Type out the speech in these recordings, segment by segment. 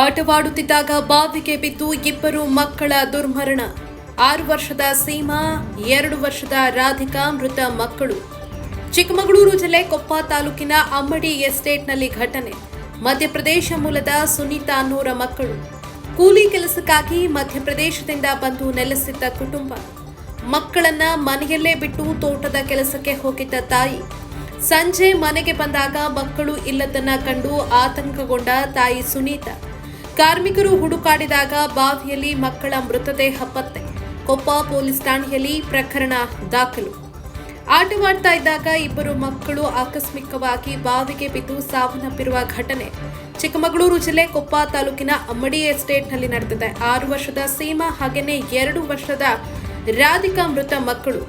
ಆಟವಾಡುತ್ತಿದ್ದಾಗ ಬಾವಿಗೆ ಬಿದ್ದು ಇಬ್ಬರು ಮಕ್ಕಳ ದುರ್ಮರಣ. 6 ವರ್ಷದ ಸೀಮಾ, 2 ವರ್ಷದ ರಾಧಿಕಾ ಮೃತ ಮಕ್ಕಳು. ಚಿಕ್ಕಮಗಳೂರು ಜಿಲ್ಲೆ ಕೊಪ್ಪ ತಾಲೂಕಿನ ಅಮ್ಮಡಿ ಎಸ್ಟೇಟ್ನಲ್ಲಿ ಘಟನೆ. ಮಧ್ಯಪ್ರದೇಶ ಮೂಲದ ಸುನೀತಾ ಅನ್ನೋರ ಮಕ್ಕಳು. ಕೂಲಿ ಕೆಲಸಕ್ಕಾಗಿ ಮಧ್ಯಪ್ರದೇಶದಿಂದ ಬಂದು ನೆಲೆಸಿದ್ದ ಕುಟುಂಬ. ಮಕ್ಕಳನ್ನ ಮನೆಯಲ್ಲೇ ಬಿಟ್ಟು ತೋಟದ ಕೆಲಸಕ್ಕೆ ಹೋಗಿದ್ದ ತಾಯಿ. ಸಂಜೆ ಮನೆಗೆ ಬಂದಾಗ ಮಕ್ಕಳು ಇಲ್ಲದನ್ನ ಕಂಡು ಆತಂಕಗೊಂಡ ತಾಯಿ ಸುನೀತಾ. ಕಾರ್ಮಿಕರು ಹುಡುಕಾಡಿದಾಗ ಬಾವಿಯಲ್ಲಿ ಮಕ್ಕಳ ಮೃತದೇಹ ಪತ್ತೆ. ಕೊಪ್ಪ ಪೊಲೀಸ್ ಠಾಣೆಯಲ್ಲಿ ಪ್ರಕರಣ ದಾಖಲು. ಆಟವಾಡ್ತಾ ಇದ್ದಾಗ ಇಬ್ಬರು ಮಕ್ಕಳು ಆಕಸ್ಮಿಕವಾಗಿ ಬಾವಿಗೆ ಬಿದ್ದು ಸಾವನ್ನಪ್ಪಿರುವ ಘಟನೆ ಚಿಕ್ಕಮಗಳೂರು ಜಿಲ್ಲೆ ಕೊಪ್ಪ ತಾಲೂಕಿನ ಅಮ್ಮಡಿ ಎಸ್ಟೇಟ್ನಲ್ಲಿ ನಡೆದಿದೆ. 6 ವರ್ಷದ ಸೀಮಾ ಹಾಗೆಯೇ 2 ವರ್ಷದ ರಾಧಿಕಾ ಮೃತ ಮಕ್ಕಳು.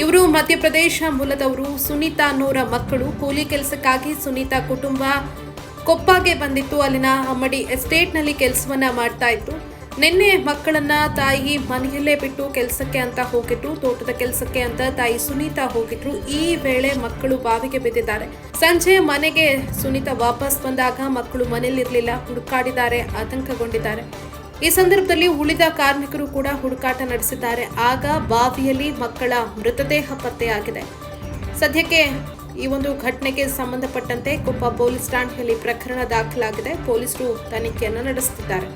ಇವರು ಮಧ್ಯಪ್ರದೇಶ ಮೂಲದವರು. ಸುನೀತಾ ಅನ್ನೋರ ಮಕ್ಕಳು. ಕೂಲಿ ಕೆಲಸಕ್ಕಾಗಿ ಸುನೀತಾ ಕುಟುಂಬ ಕೊಪ್ಪಗೆ ಬಂದಿತ್ತು. ಅಲ್ಲಿನ ಅಮ್ಮಡಿ ಎಸ್ಟೇಟ್ನಲ್ಲಿ ಕೆಲಸವನ್ನ ಮಾಡ್ತಾ ಇತ್ತು. ನಿನ್ನೆ ಮಕ್ಕಳನ್ನ ತಾಯಿ ಮನೆಯಲ್ಲೇ ಬಿಟ್ಟು ಕೆಲಸಕ್ಕೆ ಅಂತ ಹೋಗಿದ್ರು. ತೋಟದ ಕೆಲಸಕ್ಕೆ ಅಂತ ತಾಯಿ ಸುನೀತಾ ಹೋಗಿದ್ರು. ಈ ವೇಳೆ ಮಕ್ಕಳು ಬಾವಿಗೆ ಬಿದ್ದಿದ್ದಾರೆ. ಸಂಜೆ ಮನೆಗೆ ಸುನೀತಾ ವಾಪಸ್ ಬಂದಾಗ ಮಕ್ಕಳು ಮನೆಯಲ್ಲಿರಲಿಲ್ಲ. ಹುಡುಕಾಡಿದ್ದಾರೆ, ಆತಂಕಗೊಂಡಿದ್ದಾರೆ. ಈ ಸಂದರ್ಭದಲ್ಲಿ ಉಳಿದ ಕಾರ್ಮಿಕರು ಕೂಡ ಹುಡುಕಾಟ ನಡೆಸಿದ್ದಾರೆ. ಆಗ ಬಾವಿಯಲ್ಲಿ ಮಕ್ಕಳ ಮೃತದೇಹ ಪತ್ತೆಯಾಗಿದೆ. ಸದ್ಯಕ್ಕೆ ಈ ಒಂದು ಘಟನೆಗೆ ಸಂಬಂಧಪಟ್ಟಂತೆ ಕೊಪ್ಪ ಪೊಲೀಸ್ ಠಾಣೆಯಲ್ಲಿ ಪ್ರಕರಣ ದಾಖಲಾಗಿದೆ. ಪೊಲೀಸರು ತನಿಖೆಯನ್ನು ನಡೆಸುತ್ತಿದ್ದಾರೆ.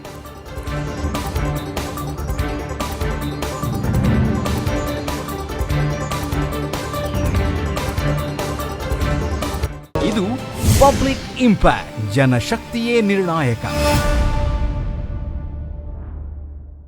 ಇದು ಪಬ್ಲಿಕ್ ಇಂಪ್ಯಾಕ್ಟ್. ಜನಶಕ್ತಿಯೇ ನಿರ್ಣಾಯಕ.